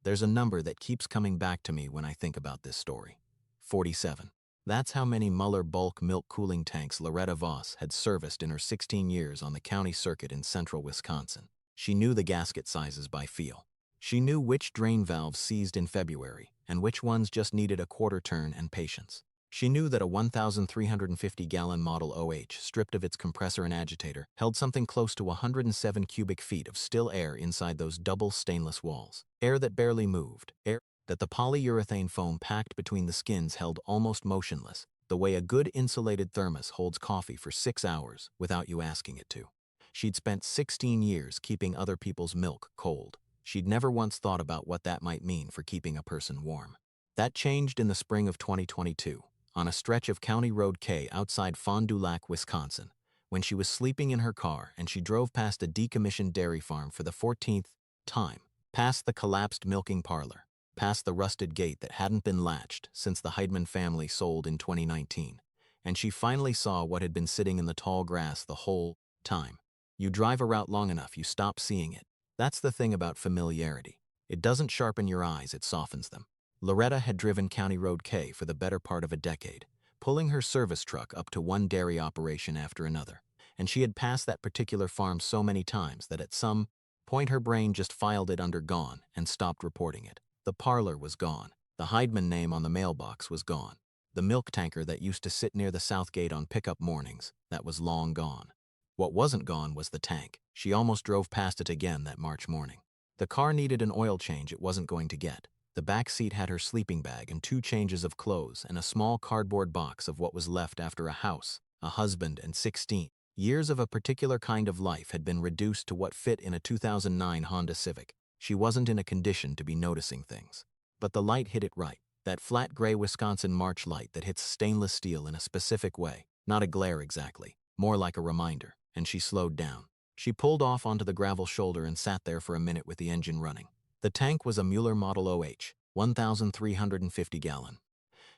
There's a number that keeps coming back to me when I think about this story. 47. That's how many Mueller bulk milk cooling tanks Loretta Voss had serviced in her 16 years on the county circuit in central Wisconsin. She knew the gasket sizes by feel. She knew which drain valves seized in February and which ones just needed a quarter turn and patience. She knew that a 1,350-gallon Model OH, stripped of its compressor and agitator, held something close to 107 cubic feet of still air inside those double stainless walls. Air that barely moved. Air that the polyurethane foam packed between the skins held almost motionless, the way a good insulated thermos holds coffee for 6 hours without you asking it to. She'd spent 16 years keeping other people's milk cold. She'd never once thought about what that might mean for keeping a person warm. That changed in the spring of 2022. On a stretch of County Road K outside Fond du Lac, Wisconsin, when she was sleeping in her car and she drove past a decommissioned dairy farm for the 14th time, past the collapsed milking parlor, past the rusted gate that hadn't been latched since the Heidman family sold in 2019, and she finally saw what had been sitting in the tall grass the whole time. You drive a route long enough, you stop seeing it. That's the thing about familiarity. It doesn't sharpen your eyes, it softens them. Loretta had driven County Road K for the better part of a decade, pulling her service truck up to one dairy operation after another, and she had passed that particular farm so many times that at some point her brain just filed it under gone and stopped reporting it. The parlor was gone. The Heidman name on the mailbox was gone. The milk tanker that used to sit near the south gate on pickup mornings, that was long gone. What wasn't gone was the tank. She almost drove past it again that March morning. The car needed an oil change it wasn't going to get. The back seat had her sleeping bag and 2 changes of clothes and a small cardboard box of what was left after a house, a husband, and 16 years of a particular kind of life had been reduced to what fit in a 2009 Honda Civic. She wasn't in a condition to be noticing things. But the light hit it right. That flat gray Wisconsin March light that hits stainless steel in a specific way. Not a glare exactly, more like a reminder, and she slowed down. She pulled off onto the gravel shoulder and sat there for a minute with the engine running. The tank was a Mueller Model OH, 1,350-gallon.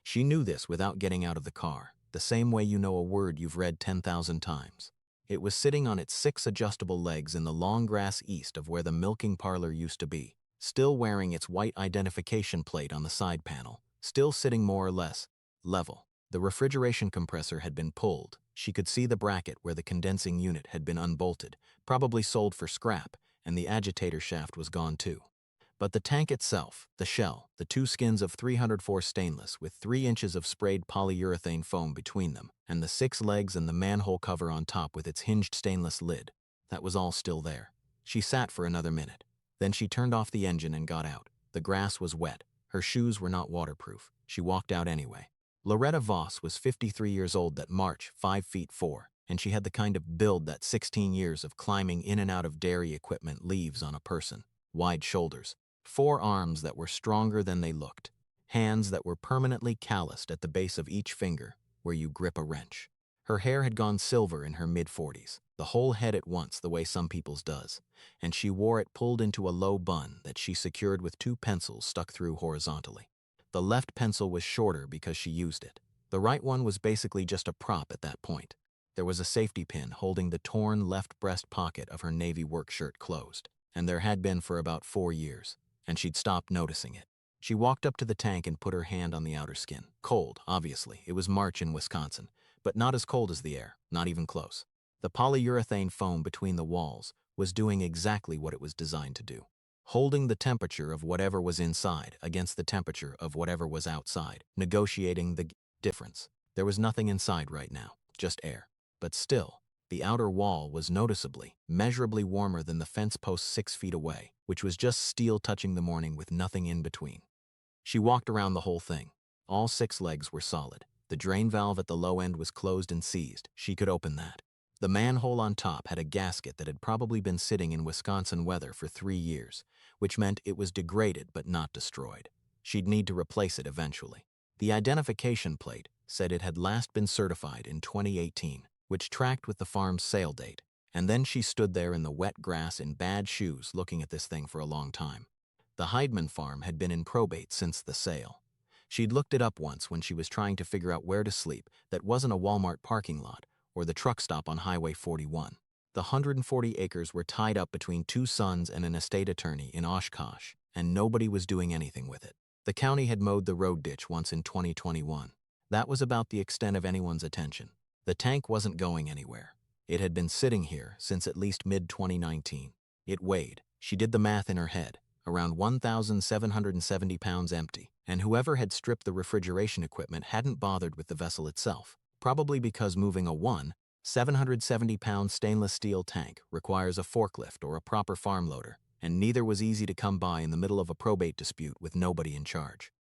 She knew this without getting out of the car, the same way you know a word you've read 10,000 times. It was sitting on its 6 adjustable legs in the long grass east of where the milking parlor used to be, still wearing its white identification plate on the side panel, still sitting more or less level. The refrigeration compressor had been pulled. She could see the bracket where the condensing unit had been unbolted, probably sold for scrap, and the agitator shaft was gone too. But the tank itself, the shell, the 2 skins of 304 stainless with 3 inches of sprayed polyurethane foam between them, and the 6 legs and the manhole cover on top with its hinged stainless lid, that was all still there. She sat for another minute. Then she turned off the engine and got out. The grass was wet. Her shoes were not waterproof. She walked out anyway. Loretta Voss was 53 years old that March, 5 feet 4, and she had the kind of build that 16 years of climbing in and out of dairy equipment leaves on a person. Wide shoulders. 4 arms that were stronger than they looked. Hands that were permanently calloused at the base of each finger, where you grip a wrench. Her hair had gone silver in her mid-40s, the whole head at once the way some people's does, and she wore it pulled into a low bun that she secured with 2 pencils stuck through horizontally. The left pencil was shorter because she used it. The right one was basically just a prop at that point. There was a safety pin holding the torn left breast pocket of her navy work shirt closed, and there had been for about 4 years. And she'd stopped noticing it. She walked up to the tank and put her hand on the outer skin. Cold, obviously. It was March in Wisconsin, but not as cold as the air, not even close. The polyurethane foam between the walls was doing exactly what it was designed to do, holding the temperature of whatever was inside against the temperature of whatever was outside, negotiating the difference. There was nothing inside right now, just air. But still, the outer wall was noticeably, measurably warmer than the fence post 6 feet away, which was just steel touching the morning with nothing in between. She walked around the whole thing. All 6 legs were solid. The drain valve at the low end was closed and seized. She could open that. The manhole on top had a gasket that had probably been sitting in Wisconsin weather for 3 years, which meant it was degraded but not destroyed. She'd need to replace it eventually. The identification plate said it had last been certified in 2018, which tracked with the farm's sale date, and then she stood there in the wet grass in bad shoes looking at this thing for a long time. The Heidman farm had been in probate since the sale. She'd looked it up once when she was trying to figure out where to sleep that wasn't a Walmart parking lot or the truck stop on Highway 41. The 140 acres were tied up between 2 sons and an estate attorney in Oshkosh, and nobody was doing anything with it. The county had mowed the road ditch once in 2021. That was about the extent of anyone's attention. The tank wasn't going anywhere. It had been sitting here since at least mid-2019. It weighed, she did the math in her head, around 1,770 pounds empty, and whoever had stripped the refrigeration equipment hadn't bothered with the vessel itself, probably because moving a 770-pound stainless steel tank requires a forklift or a proper farm loader, and neither was easy to come by in the middle of a probate dispute with nobody in charge.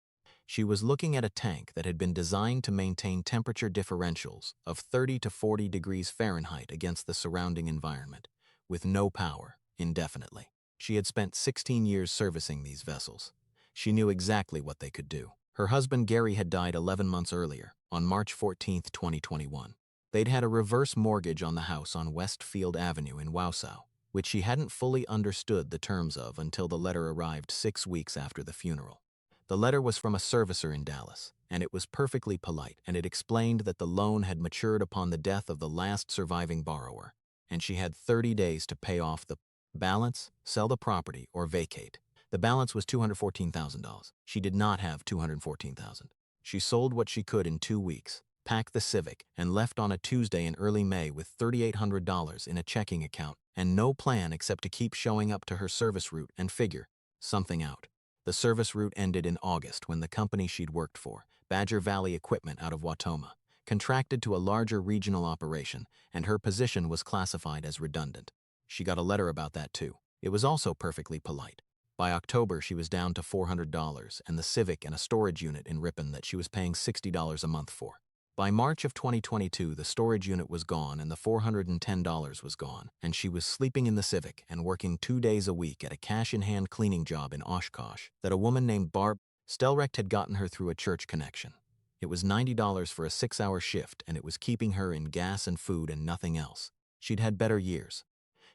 She was looking at a tank that had been designed to maintain temperature differentials of 30 to 40 degrees Fahrenheit against the surrounding environment, with no power, indefinitely. She had spent 16 years servicing these vessels. She knew exactly what they could do. Her husband Gary had died 11 months earlier, on March 14, 2021. They'd had a reverse mortgage on the house on Westfield Avenue in Wausau, which she hadn't fully understood the terms of until the letter arrived 6 weeks after the funeral. The letter was from a servicer in Dallas, and it was perfectly polite, and it explained that the loan had matured upon the death of the last surviving borrower, and she had 30 days to pay off the balance, sell the property, or vacate. The balance was $214,000. She did not have $214,000. She sold what she could in 2 weeks, packed the Civic, and left on a Tuesday in early May with $3,800 in a checking account and no plan except to keep showing up to her service route and figure something out. The service route ended in August when the company she'd worked for, Badger Valley Equipment out of Wautoma, contracted to a larger regional operation, and her position was classified as redundant. She got a letter about that too. It was also perfectly polite. By October, she was down to $400 and the Civic and a storage unit in Ripon that she was paying $60 a month for. By March of 2022, the storage unit was gone and the $410 was gone, and she was sleeping in the Civic and working 2 days a week at a cash-in-hand cleaning job in Oshkosh that a woman named Barb Stelrecht had gotten her through a church connection. It was $90 for a 6-hour shift, and it was keeping her in gas and food and nothing else. She'd had better years.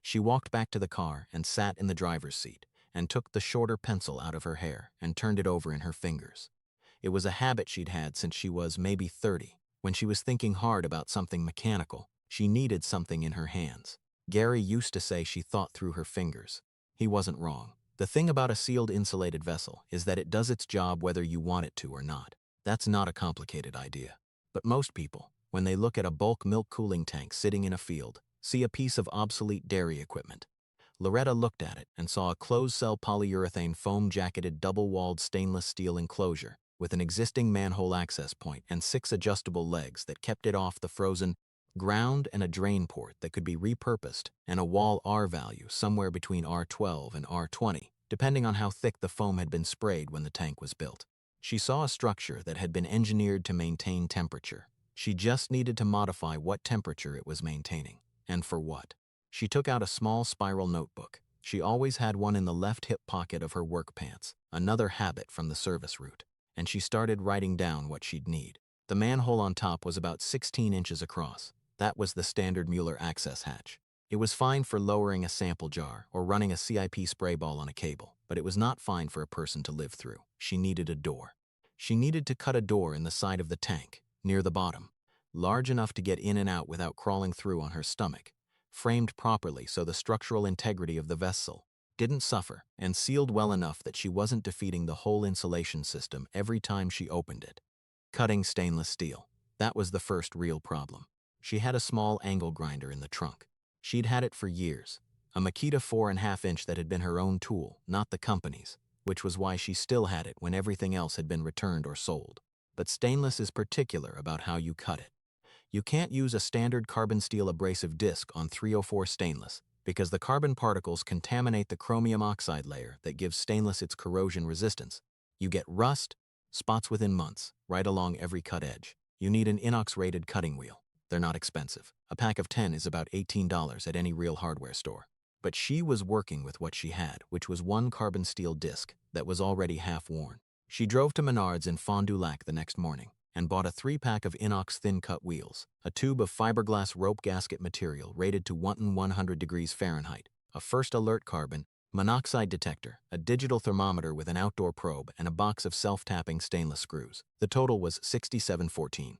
She walked back to the car and sat in the driver's seat and took the shorter pencil out of her hair and turned it over in her fingers. It was a habit she'd had since she was maybe 30. When she was thinking hard about something mechanical, she needed something in her hands. Gary used to say she thought through her fingers. He wasn't wrong. The thing about a sealed insulated vessel is that it does its job whether you want it to or not. That's not a complicated idea. But most people, when they look at a bulk milk cooling tank sitting in a field, see a piece of obsolete dairy equipment. Loretta looked at it and saw a closed-cell polyurethane foam-jacketed double-walled stainless steel enclosure with an existing manhole access point and 6 adjustable legs that kept it off the frozen ground, and a drain port that could be repurposed, and a wall R value somewhere between R12 and R20, depending on how thick the foam had been sprayed when the tank was built. She saw a structure that had been engineered to maintain temperature. She just needed to modify what temperature it was maintaining, and for what. She took out a small spiral notebook. She always had one in the left hip pocket of her work pants, another habit from the service route, and she started writing down what she'd need. The manhole on top was about 16 inches across. That was the standard Mueller access hatch. It was fine for lowering a sample jar or running a CIP spray ball on a cable, but it was not fine for a person to live through. She needed a door. She needed to cut a door in the side of the tank, near the bottom, large enough to get in and out without crawling through on her stomach, framed properly so the structural integrity of the vessel didn't suffer, and sealed well enough that she wasn't defeating the whole insulation system every time she opened it. Cutting stainless steel. That was the first real problem. She had a small angle grinder in the trunk. She'd had it for years, a Makita 4.5 inch that had been her own tool, not the company's, which was why she still had it when everything else had been returned or sold. But stainless is particular about how you cut it. You can't use a standard carbon steel abrasive disc on 304 stainless because the carbon particles contaminate the chromium oxide layer that gives stainless its corrosion resistance. You get rust, spots within months, right along every cut edge. You need an inox-rated cutting wheel. They're not expensive. A pack of 10 is about $18 at any real hardware store. But she was working with what she had, which was one carbon steel disc that was already half worn. She drove to Menards in Fond du Lac the next morning and bought a 3-pack of inox thin-cut wheels, a tube of fiberglass rope gasket material rated to 100 degrees Fahrenheit, a first alert carbon monoxide detector, a digital thermometer with an outdoor probe, and a box of self-tapping stainless screws. The total was $67.14.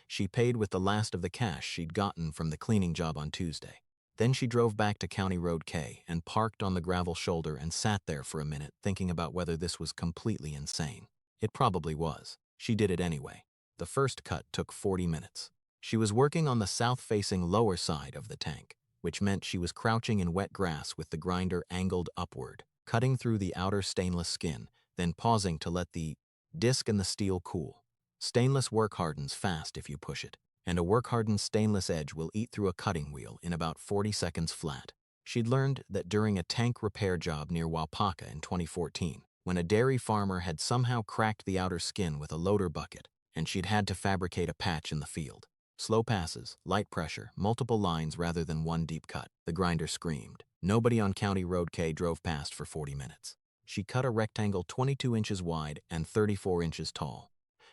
She paid with the last of the cash she'd gotten from the cleaning job on Tuesday. Then she drove back to County Road K and parked on the gravel shoulder and sat there for a minute thinking about whether this was completely insane. It probably was. She did it anyway. The first cut took 40 minutes. She was working on the south-facing lower side of the tank, which meant she was crouching in wet grass with the grinder angled upward, cutting through the outer stainless skin, then pausing to let the disc and the steel cool. Stainless work hardens fast if you push it, and a work-hardened stainless edge will eat through a cutting wheel in about 40 seconds flat. She'd learned that during a tank repair job near Waupaca in 2014, when a dairy farmer had somehow cracked the outer skin with a loader bucket, and she'd had to fabricate a patch in the field. Slow passes, light pressure, multiple lines rather than one deep cut, the grinder screamed. Nobody on County Road K drove past for 40 minutes. She cut a rectangle 22 inches wide and 34 inches tall.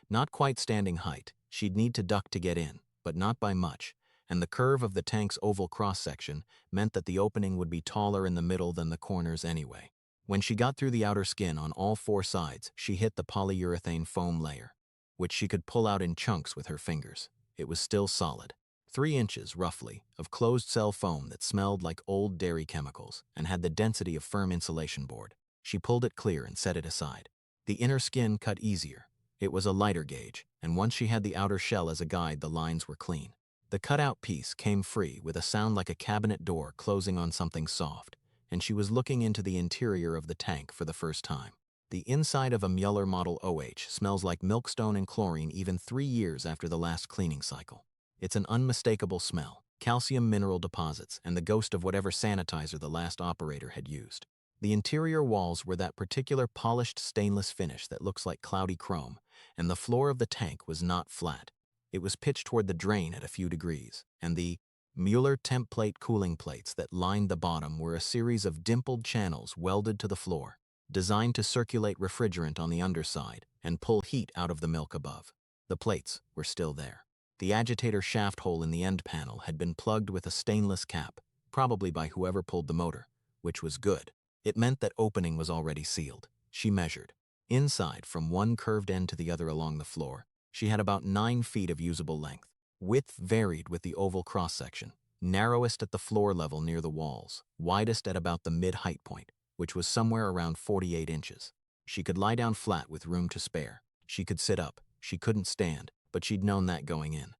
Not quite standing height, she'd need to duck to get in, but not by much, and the curve of the tank's oval cross-section meant that the opening would be taller in the middle than the corners anyway. When she got through the outer skin on all four sides, she hit the polyurethane foam layer, which she could pull out in chunks with her fingers. It was still solid. 3 inches, roughly, of closed-cell foam that smelled like old dairy chemicals and had the density of firm insulation board. She pulled it clear and set it aside. The inner skin cut easier. It was a lighter gauge, and once she had the outer shell as a guide, the lines were clean. The cutout piece came free with a sound like a cabinet door closing on something soft, and she was looking into the interior of the tank for the first time. The inside of a Mueller Model OH smells like milkstone and chlorine even 3 years after the last cleaning cycle. It's an unmistakable smell, calcium mineral deposits, and the ghost of whatever sanitizer the last operator had used. The interior walls were that particular polished stainless finish that looks like cloudy chrome, and the floor of the tank was not flat. It was pitched toward the drain at a few degrees, and the Mueller temp plate cooling plates that lined the bottom were a series of dimpled channels welded to the floor, designed to circulate refrigerant on the underside and pull heat out of the milk above. The plates were still there. The agitator shaft hole in the end panel had been plugged with a stainless cap, probably by whoever pulled the motor, which was good. It meant that opening was already sealed. She measured. Inside, from one curved end to the other along the floor, she had about 9 feet of usable length. Width varied with the oval cross-section, narrowest at the floor level near the walls, widest at about the mid-height point, which was somewhere around 48 inches. She could lie down flat with room to spare. She could sit up. She couldn't stand, but she'd known that going in.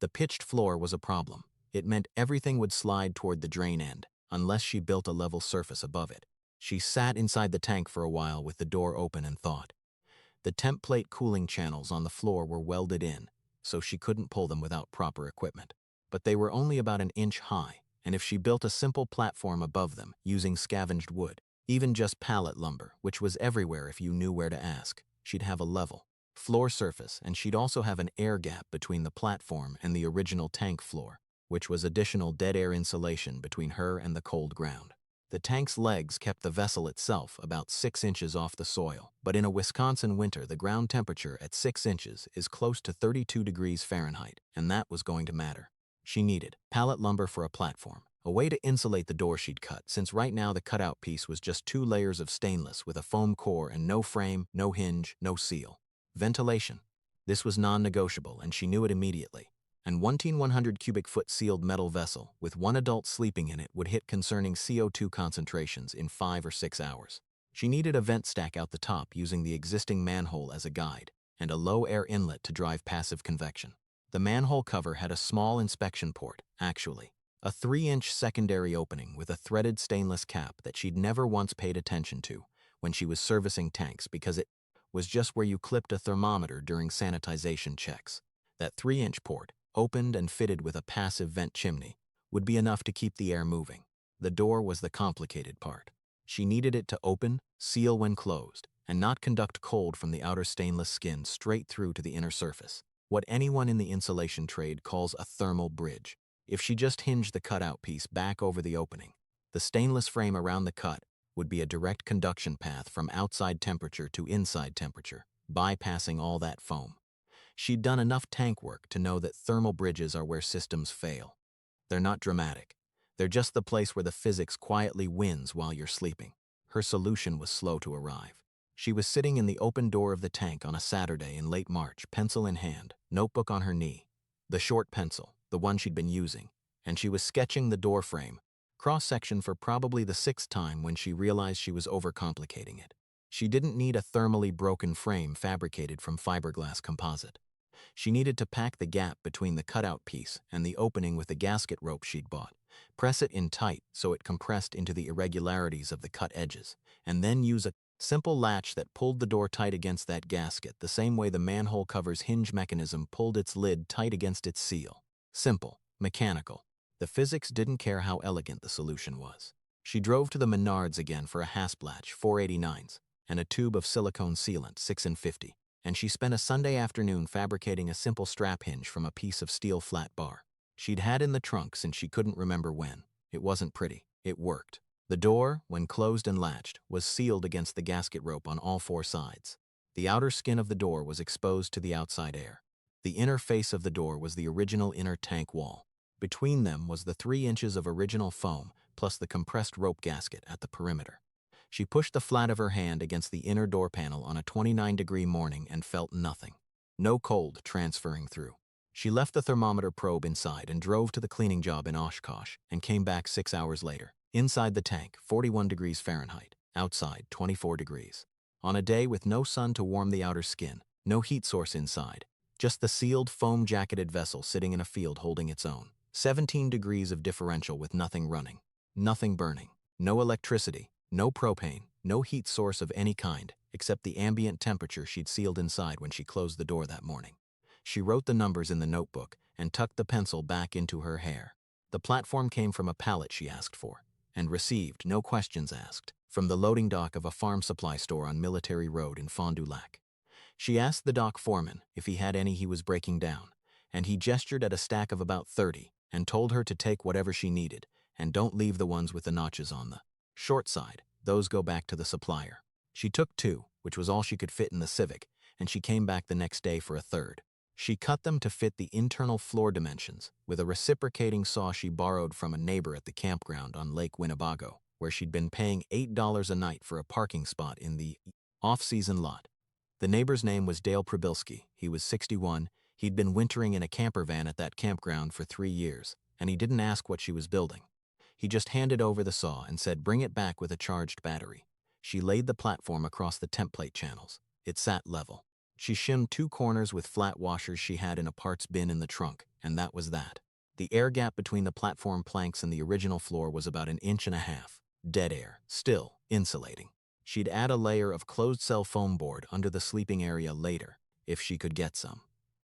The pitched floor was a problem. It meant everything would slide toward the drain end, unless she built a level surface above it. She sat inside the tank for a while with the door open and thought. The temp plate cooling channels on the floor were welded in, so she couldn't pull them without proper equipment. But they were only about an inch high, and if she built a simple platform above them using scavenged wood, even just pallet lumber, which was everywhere if you knew where to ask, she'd have a level floor surface, and she'd also have an air gap between the platform and the original tank floor, which was additional dead air insulation between her and the cold ground. The tank's legs kept the vessel itself about 6 inches off the soil, but in a Wisconsin winter, the ground temperature at 6 inches is close to 32 degrees Fahrenheit, and that was going to matter. She needed pallet lumber for a platform, a way to insulate the door she'd cut, since right now the cutout piece was just 2 layers of stainless with a foam core and no frame, no hinge, no seal. Ventilation. This was non-negotiable, and she knew it immediately. And 100 cubic foot sealed metal vessel with one adult sleeping in it would hit concerning CO2 concentrations in 5 or 6 hours. She needed a vent stack out the top using the existing manhole as a guide, and a low air inlet to drive passive convection. The manhole cover had a small inspection port, actually. A 3-inch secondary opening with a threaded stainless cap that she'd never once paid attention to when she was servicing tanks because it was just where you clipped a thermometer during sanitization checks. That 3-inch port, opened and fitted with a passive vent chimney, would be enough to keep the air moving. The door was the complicated part. She needed it to open, seal when closed, and not conduct cold from the outer stainless skin straight through to the inner surface, what anyone in the insulation trade calls a thermal bridge. If she just hinged the cutout piece back over the opening, the stainless frame around the cut would be a direct conduction path from outside temperature to inside temperature, bypassing all that foam. She'd done enough tank work to know that thermal bridges are where systems fail. They're not dramatic. They're just the place where the physics quietly wins while you're sleeping. Her solution was slow to arrive. She was sitting in the open door of the tank on a Saturday in late March, pencil in hand, notebook on her knee. The short pencil, the one she'd been using, and she was sketching the door frame, cross-section for probably the sixth time when she realized she was overcomplicating it. She didn't need a thermally broken frame fabricated from fiberglass composite. She needed to pack the gap between the cutout piece and the opening with the gasket rope she'd bought, press it in tight so it compressed into the irregularities of the cut edges, and then use a simple latch that pulled the door tight against that gasket the same way the manhole cover's hinge mechanism pulled its lid tight against its seal. Simple, mechanical. The physics didn't care how elegant the solution was. She drove to the Menards again for a hasp latch, 489s, and a tube of silicone sealant, 6 and 50, and she spent a Sunday afternoon fabricating a simple strap hinge from a piece of steel flat bar. She'd had in the trunk since she couldn't remember when. It wasn't pretty. It worked. The door, when closed and latched, was sealed against the gasket rope on all four sides. The outer skin of the door was exposed to the outside air. The inner face of the door was the original inner tank wall. Between them was the 3 inches of original foam, plus the compressed rope gasket at the perimeter. She pushed the flat of her hand against the inner door panel on a 29-degree morning and felt nothing. No cold transferring through. She left the thermometer probe inside and drove to the cleaning job in Oshkosh and came back 6 hours later. Inside the tank, 41 degrees Fahrenheit. Outside, 24 degrees. On a day with no sun to warm the outer skin, no heat source inside, just the sealed, foam-jacketed vessel sitting in a field holding its own. 17 degrees of differential with nothing running, nothing burning, no electricity, no propane, no heat source of any kind, except the ambient temperature she'd sealed inside when she closed the door that morning. She wrote the numbers in the notebook and tucked the pencil back into her hair. The platform came from a pallet she asked for, and received, no questions asked, from the loading dock of a farm supply store on Military Road in Fond du Lac. She asked the dock foreman if he had any he was breaking down, and he gestured at a stack of about 30 and told her to take whatever she needed, and don't leave the ones with the notches on the short side. Those go back to the supplier. She took 2, which was all she could fit in the Civic, and she came back the next day for a third. She cut them to fit the internal floor dimensions with a reciprocating saw she borrowed from a neighbor at the campground on Lake Winnebago, where she'd been paying $8 a night for a parking spot in the off-season lot. The neighbor's name was Dale Probilski. He was 61. He'd been wintering in a camper van at that campground for 3 years, and he didn't ask what she was building. He just handed over the saw and said, "Bring it back with a charged battery." She laid the platform across the template channels. It sat level. She shimmed 2 corners with flat washers she had in a parts bin in the trunk, and that was that. The air gap between the platform planks and the original floor was about 1.5 inches. Dead air, still insulating. She'd add a layer of closed-cell foam board under the sleeping area later, if she could get some.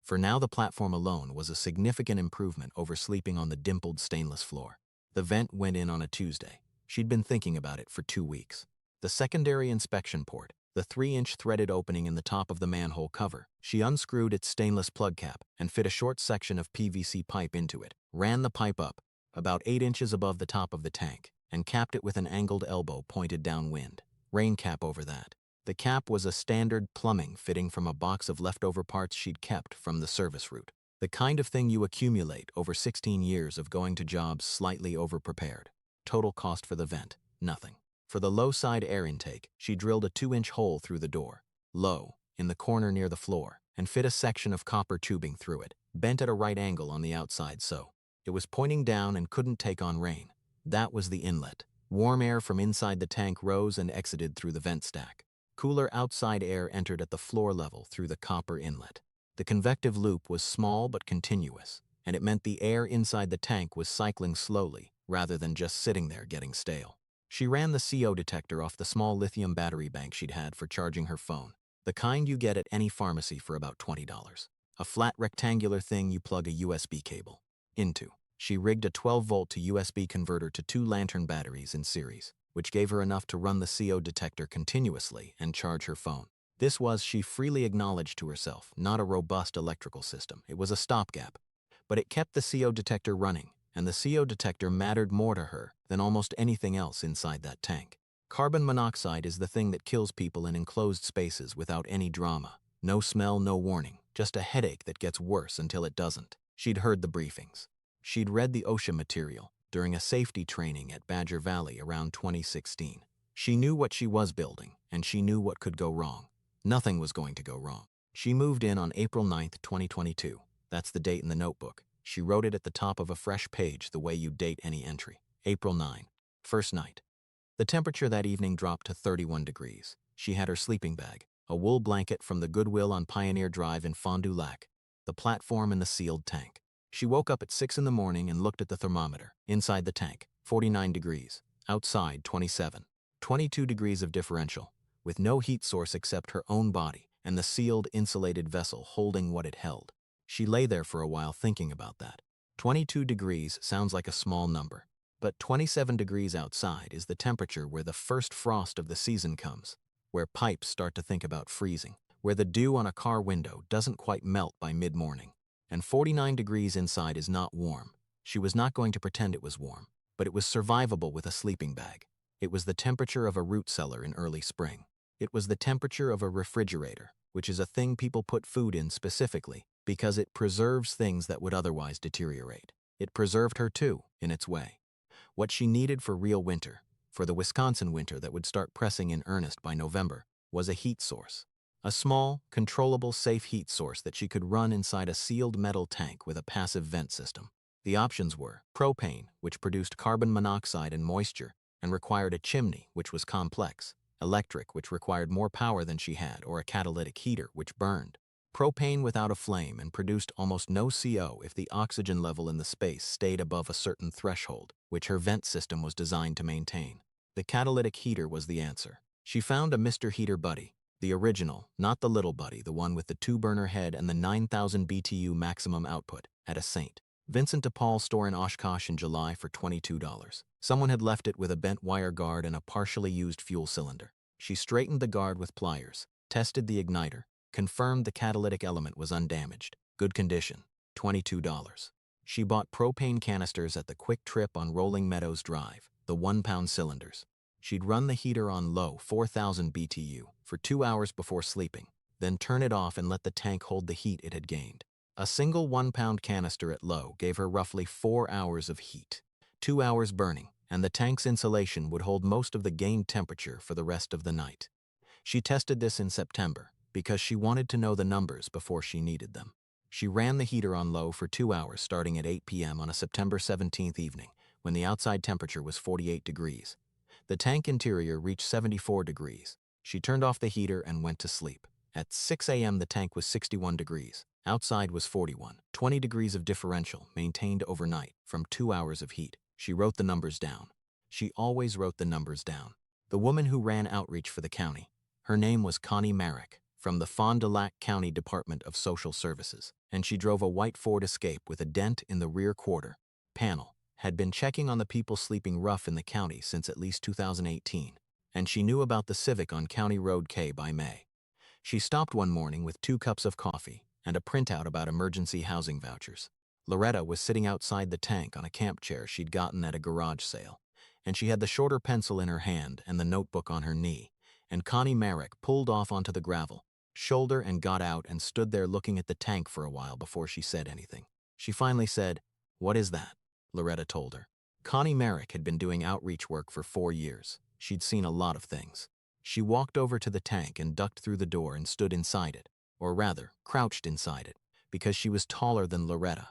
For now, the platform alone was a significant improvement over sleeping on the dimpled stainless floor. The vent went in on a Tuesday. She'd been thinking about it for 2 weeks. The secondary inspection port, the 3-inch threaded opening in the top of the manhole cover. She unscrewed its stainless plug cap and fit a short section of PVC pipe into it, ran the pipe up, about 8 inches above the top of the tank, and capped it with an angled elbow pointed downwind. Rain cap over that. The cap was a standard plumbing fitting from a box of leftover parts she'd kept from the service route. The kind of thing you accumulate over 16 years of going to jobs slightly over-prepared. Total cost for the vent, nothing. For the low-side air intake, she drilled a 2-inch hole through the door, low, in the corner near the floor, and fit a section of copper tubing through it, bent at a right angle on the outside so it was pointing down and couldn't take on rain. That was the inlet. Warm air from inside the tank rose and exited through the vent stack. Cooler outside air entered at the floor level through the copper inlet. The convective loop was small but continuous, and it meant the air inside the tank was cycling slowly rather than just sitting there getting stale. She ran the CO detector off the small lithium battery bank she'd had for charging her phone, the kind you get at any pharmacy for about $20. A flat rectangular thing you plug a USB cable into. She rigged a 12-volt to USB converter to 2 lantern batteries in series, which gave her enough to run the CO detector continuously and charge her phone. This was, she freely acknowledged to herself, not a robust electrical system. It was a stopgap. But it kept the CO detector running, and the CO detector mattered more to her than almost anything else inside that tank. Carbon monoxide is the thing that kills people in enclosed spaces without any drama. No smell, no warning, just a headache that gets worse until it doesn't. She'd heard the briefings. She'd read the OSHA material during a safety training at Badger Valley around 2016. She knew what she was building, and she knew what could go wrong. Nothing was going to go wrong. She moved in on April 9, 2022. That's the date in the notebook. She wrote it at the top of a fresh page the way you date any entry. April 9. First night. The temperature that evening dropped to 31 degrees. She had her sleeping bag, a wool blanket from the Goodwill on Pioneer Drive in Fond du Lac, the platform and the sealed tank. She woke up at 6 in the morning and looked at the thermometer. Inside the tank, 49 degrees. Outside, 27. 22 degrees of differential, with no heat source except her own body and the sealed, insulated vessel holding what it held. She lay there for a while thinking about that. 22 degrees sounds like a small number, but 27 degrees outside is the temperature where the first frost of the season comes, where pipes start to think about freezing, where the dew on a car window doesn't quite melt by mid-morning. And 49 degrees inside is not warm. She was not going to pretend it was warm, but it was survivable with a sleeping bag. It was the temperature of a root cellar in early spring. It was the temperature of a refrigerator, which is a thing people put food in specifically because it preserves things that would otherwise deteriorate. It preserved her too, in its way. What she needed for real winter, for the Wisconsin winter that would start pressing in earnest by November, was a heat source. A small, controllable, safe heat source that she could run inside a sealed metal tank with a passive vent system. The options were propane, which produced carbon monoxide and moisture and required a chimney, which was complex, electric, which required more power than she had, or a catalytic heater, which burned. Propane without a flame and produced almost no CO if the oxygen level in the space stayed above a certain threshold, which her vent system was designed to maintain. The catalytic heater was the answer. She found a Mr. Heater Buddy, the original, not the little buddy, the one with the 2-burner head and the 9,000 BTU maximum output, at a St. Vincent de Paul store in Oshkosh in July for $22. Someone had left it with a bent wire guard and a partially used fuel cylinder. She straightened the guard with pliers, tested the igniter, confirmed the catalytic element was undamaged. Good condition. $22. She bought propane canisters at the Quick Trip on Rolling Meadows Drive, the 1-pound cylinders. She'd run the heater on low 4,000 BTU for 2 hours before sleeping, then turn it off and let the tank hold the heat it had gained. A single 1-pound canister at low gave her roughly 4 hours of heat, 2 hours burning, and the tank's insulation would hold most of the gained temperature for the rest of the night. She tested this in September because she wanted to know the numbers before she needed them. She ran the heater on low for 2 hours starting at 8 p.m. on a September 17th evening when the outside temperature was 48 degrees. The tank interior reached 74 degrees. She turned off the heater and went to sleep. At 6 a.m. the tank was 61 degrees. Outside was 41. 20 degrees of differential maintained overnight from 2 hours of heat. She wrote the numbers down. She always wrote the numbers down. The woman who ran outreach for the county, her name was Connie Merrick, from the Fond du Lac County Department of Social Services, and she drove a white Ford Escape with a dent in the rear quarter panel, had been checking on the people sleeping rough in the county since at least 2018, and she knew about the Civic on County Road K by May. She stopped one morning with 2 cups of coffee and a printout about emergency housing vouchers. Loretta was sitting outside the tank on a camp chair she'd gotten at a garage sale, and she had the shorter pencil in her hand and the notebook on her knee, and Connie Merrick pulled off onto the gravel, shoulder and got out and stood there looking at the tank for a while before she said anything. She finally said, "What is that?" Loretta told her. Connie Merrick had been doing outreach work for 4 years. She'd seen a lot of things. She walked over to the tank and ducked through the door and stood inside it, or rather, crouched inside it, because she was taller than Loretta,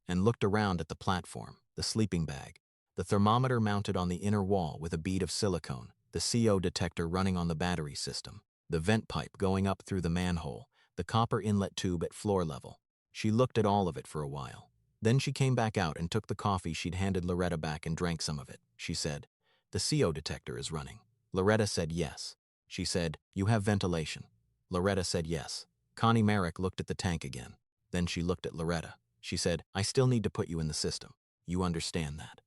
and looked around at the platform, the sleeping bag, the thermometer mounted on the inner wall with a bead of silicone, the CO detector running on the battery system, the vent pipe going up through the manhole, the copper inlet tube at floor level. She looked at all of it for a while. Then she came back out and took the coffee she'd handed Loretta back and drank some of it. She said, "The CO detector is running." Loretta said yes. She said, "You have ventilation." Loretta said yes. Connie Merrick looked at the tank again. Then she looked at Loretta. She said, "I still need to put you in the system. You understand that?"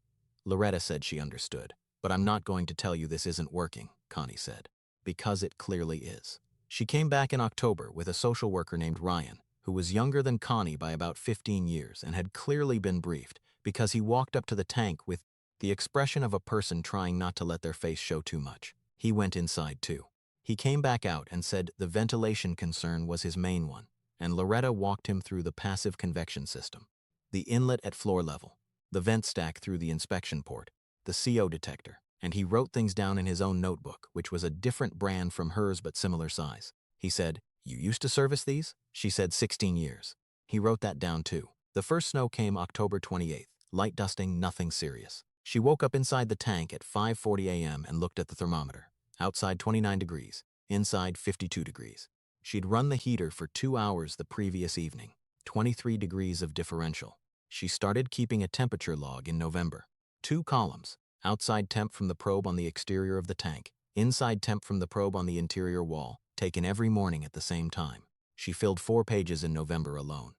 Loretta said she understood. "But I'm not going to tell you this isn't working," Connie said. "Because it clearly is." She came back in October with a social worker named Ryan, who was younger than Connie by about 15 years and had clearly been briefed because he walked up to the tank with the expression of a person trying not to let their face show too much. He went inside too. He came back out and said the ventilation concern was his main one, and Loretta walked him through the passive convection system, the inlet at floor level, the vent stack through the inspection port, the CO detector, and he wrote things down in his own notebook, which was a different brand from hers but similar size. He said, "You used to service these?" She said 16 years. He wrote that down too. The first snow came October 28th, light dusting, nothing serious. She woke up inside the tank at 5:40 a.m. and looked at the thermometer. Outside 29 degrees, inside 52 degrees. She'd run the heater for 2 hours the previous evening, 23 degrees of differential. She started keeping a temperature log in November. 2 columns, outside temp from the probe on the exterior of the tank, inside temp from the probe on the interior wall, taken every morning at the same time. She filled 4 pages in November alone.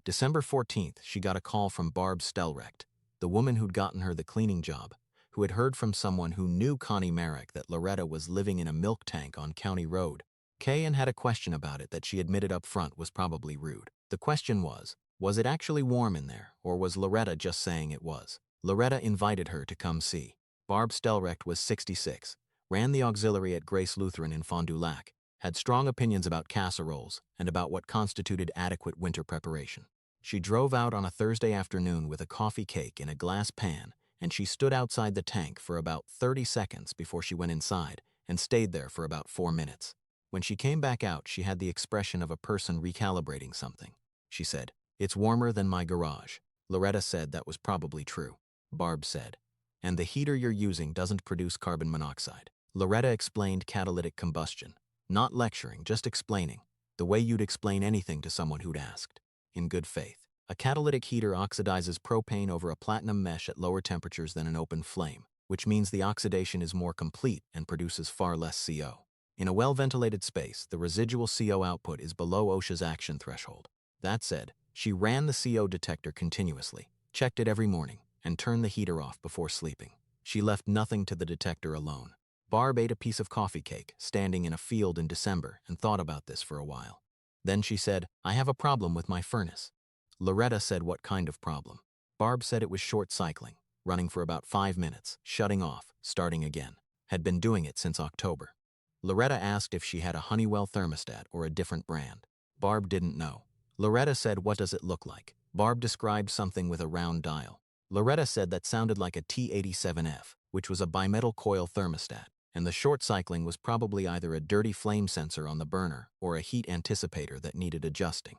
December 14th, she got a call from Barb Stelrecht, the woman who'd gotten her the cleaning job, who had heard from someone who knew Connie Merrick that Loretta was living in a milk tank on County Road. Kay had a question about it that she admitted up front was probably rude. The question was it actually warm in there, or was Loretta just saying it was? Loretta invited her to come see. Barb Stelrecht was 66, ran the auxiliary at Grace Lutheran in Fond du Lac, had strong opinions about casseroles and about what constituted adequate winter preparation. She drove out on a Thursday afternoon with a coffee cake in a glass pan, and she stood outside the tank for about 30 seconds before she went inside and stayed there for about 4 minutes. When she came back out, she had the expression of a person recalibrating something. She said, "It's warmer than my garage." Loretta said that was probably true. Barb said, "And the heater you're using doesn't produce carbon monoxide." Loretta explained catalytic combustion. Not lecturing, just explaining, the way you'd explain anything to someone who'd asked, in good faith. A catalytic heater oxidizes propane over a platinum mesh at lower temperatures than an open flame, which means the oxidation is more complete and produces far less CO. In a well-ventilated space, the residual CO output is below OSHA's action threshold. That said, she ran the CO detector continuously, checked it every morning, and turned the heater off before sleeping. She left nothing to the detector alone. Barb ate a piece of coffee cake, standing in a field in December, and thought about this for a while. Then she said, "I have a problem with my furnace." Loretta said, "What kind of problem?" Barb said it was short cycling, running for about 5 minutes, shutting off, starting again. Had been doing it since October. Loretta asked if she had a Honeywell thermostat or a different brand. Barb didn't know. Loretta said, "What does it look like?" Barb described something with a round dial. Loretta said that sounded like a T87F, which was a bimetal coil thermostat, and the short cycling was probably either a dirty flame sensor on the burner or a heat anticipator that needed adjusting.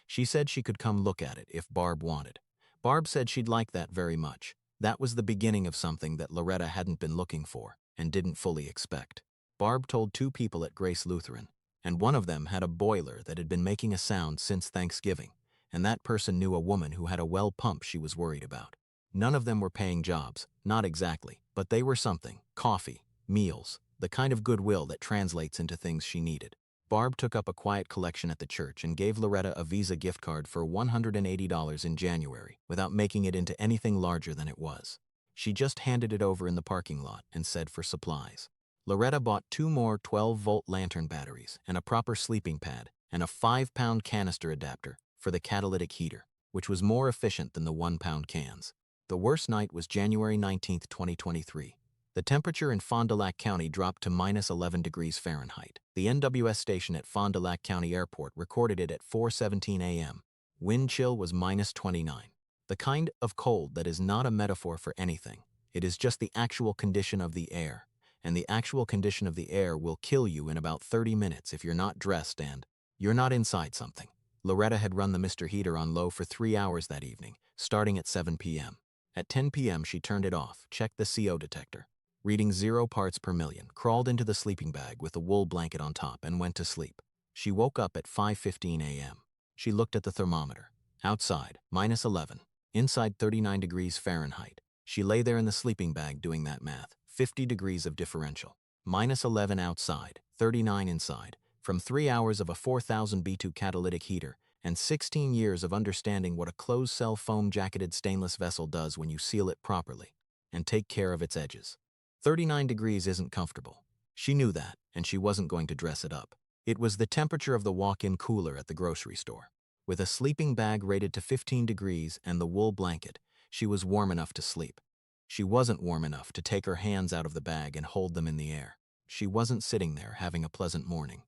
She said she could come look at it if Barb wanted. Barb said she'd like that very much. That was the beginning of something that Loretta hadn't been looking for and didn't fully expect. Barb told 2 people at Grace Lutheran, and one of them had a boiler that had been making a sound since Thanksgiving, and that person knew a woman who had a well pump she was worried about. None of them were paying jobs, not exactly, but they were something: coffee, meals, the kind of goodwill that translates into things she needed. Barb took up a quiet collection at the church and gave Loretta a Visa gift card for $180 in January without making it into anything larger than it was. She just handed it over in the parking lot and said for supplies. Loretta bought 2 more 12-volt lantern batteries and a proper sleeping pad and a 5-pound canister adapter for the catalytic heater, which was more efficient than the 1-pound cans. The worst night was January 19, 2023. The temperature in Fond du Lac County dropped to minus 11 degrees Fahrenheit. The NWS station at Fond du Lac County Airport recorded it at 4:17 a.m. Wind chill was minus 29. The kind of cold that is not a metaphor for anything. It is just the actual condition of the air. And the actual condition of the air will kill you in about 30 minutes if you're not dressed and you're not inside something. Loretta had run the Mr. Heater on low for 3 hours that evening, starting at 7 p.m. At 10 p.m. she turned it off, checked the CO detector, reading 0 parts per million, crawled into the sleeping bag with a wool blanket on top and went to sleep. She woke up at 5:15 a.m. She looked at the thermometer. Outside, minus 11. Inside, 39 degrees Fahrenheit. She lay there in the sleeping bag doing that math. 50 degrees of differential. Minus 11 outside, 39 inside. From 3 hours of a 4000 B2 catalytic heater and 16 years of understanding what a closed-cell foam-jacketed stainless vessel does when you seal it properly and take care of its edges. 39 degrees isn't comfortable. She knew that, and she wasn't going to dress it up. It was the temperature of the walk-in cooler at the grocery store. With a sleeping bag rated to 15 degrees and the wool blanket, she was warm enough to sleep. She wasn't warm enough to take her hands out of the bag and hold them in the air. She wasn't sitting there having a pleasant morning.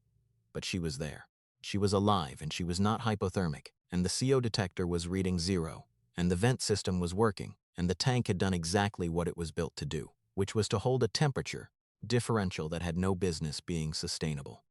But she was there. She was alive and she was not hypothermic, and the CO detector was reading 0, and the vent system was working, and the tank had done exactly what it was built to do, which was to hold a temperature differential that had no business being sustainable.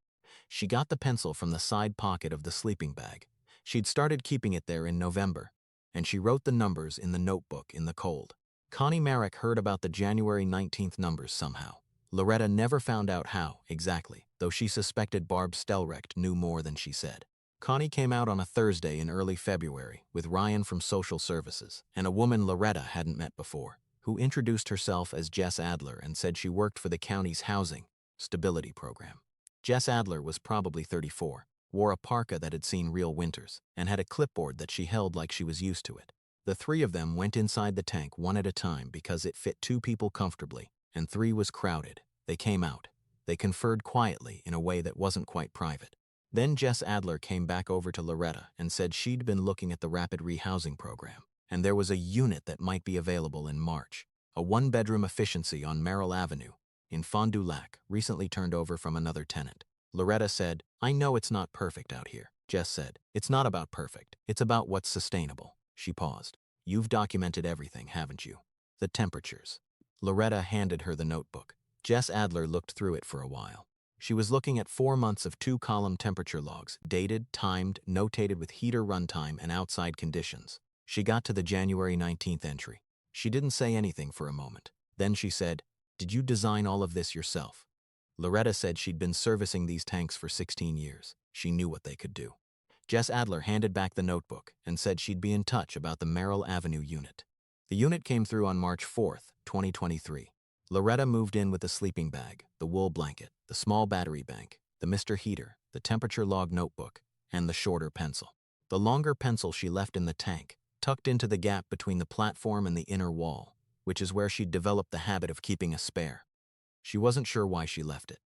She got the pencil from the side pocket of the sleeping bag. She'd started keeping it there in November, and she wrote the numbers in the notebook in the cold. Connie Merrick heard about the January 19th numbers somehow. Loretta never found out how, exactly, though she suspected Barb Stelrecht knew more than she said. Connie came out on a Thursday in early February with Ryan from Social Services and a woman Loretta hadn't met before, who introduced herself as Jess Adler and said she worked for the county's housing stability program. Jess Adler was probably 34, wore a parka that had seen real winters, and had a clipboard that she held like she was used to it. The three of them went inside the tank one at a time because it fit 2 people comfortably, and 3 was crowded. They came out. They conferred quietly in a way that wasn't quite private. Then Jess Adler came back over to Loretta and said she'd been looking at the rapid rehousing program, and there was a unit that might be available in March, a 1-bedroom efficiency on Merrill Avenue in Fond du Lac, recently turned over from another tenant. Loretta said, "I know it's not perfect out here." Jess said, "It's not about perfect, it's about what's sustainable." She paused. "You've documented everything, haven't you? The temperatures." Loretta handed her the notebook. Jess Adler looked through it for a while. She was looking at 4 months of 2-column temperature logs, dated, timed, notated with heater runtime and outside conditions. She got to the January 19th entry. She didn't say anything for a moment. Then she said, "Did you design all of this yourself?" Loretta said she'd been servicing these tanks for 16 years. She knew what they could do. Jess Adler handed back the notebook and said she'd be in touch about the Merrill Avenue unit. The unit came through on March 4th, 2023. Loretta moved in with the sleeping bag, the wool blanket, the small battery bank, the Mr. Heater, the temperature log notebook, and the shorter pencil. The longer pencil she left in the tank, tucked into the gap between the platform and the inner wall, which is where she'd developed the habit of keeping a spare. She wasn't sure why she left it.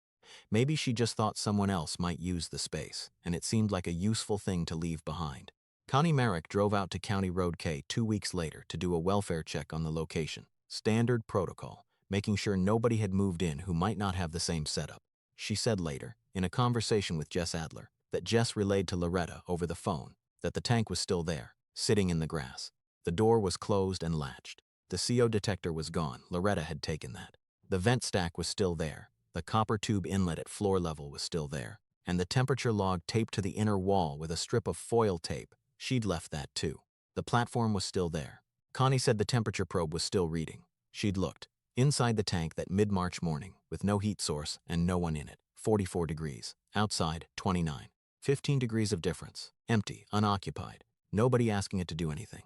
Maybe she just thought someone else might use the space, and it seemed like a useful thing to leave behind. Connie Merrick drove out to County Road K 2 weeks later to do a welfare check on the location. Standard protocol, making sure nobody had moved in who might not have the same setup. She said later, in a conversation with Jess Adler, that Jess relayed to Loretta over the phone that the tank was still there, sitting in the grass. The door was closed and latched. The CO detector was gone. Loretta had taken that. The vent stack was still there. The copper tube inlet at floor level was still there. And the temperature log taped to the inner wall with a strip of foil tape, she'd left that too. The platform was still there. Connie said the temperature probe was still reading. She'd looked. Inside the tank that mid-March morning, with no heat source and no one in it, 44 degrees. Outside, 29. 15 degrees of difference. Empty, unoccupied. Nobody asking it to do anything.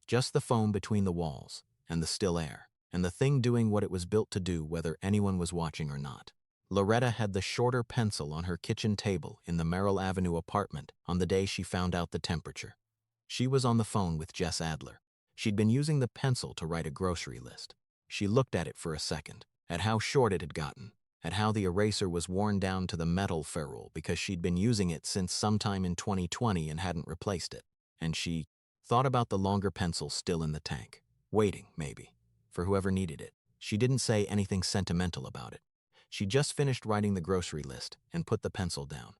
Just the foam between the walls, and the still air, and the thing doing what it was built to do whether anyone was watching or not. Loretta had the shorter pencil on her kitchen table in the Merrill Avenue apartment on the day she found out the temperature. She was on the phone with Jess Adler. She'd been using the pencil to write a grocery list. She looked at it for a second, at how short it had gotten, at how the eraser was worn down to the metal ferrule because she'd been using it since sometime in 2020 and hadn't replaced it. And she thought about the longer pencil still in the tank, waiting, maybe, for whoever needed it. She didn't say anything sentimental about it. She just finished writing the grocery list and put the pencil down.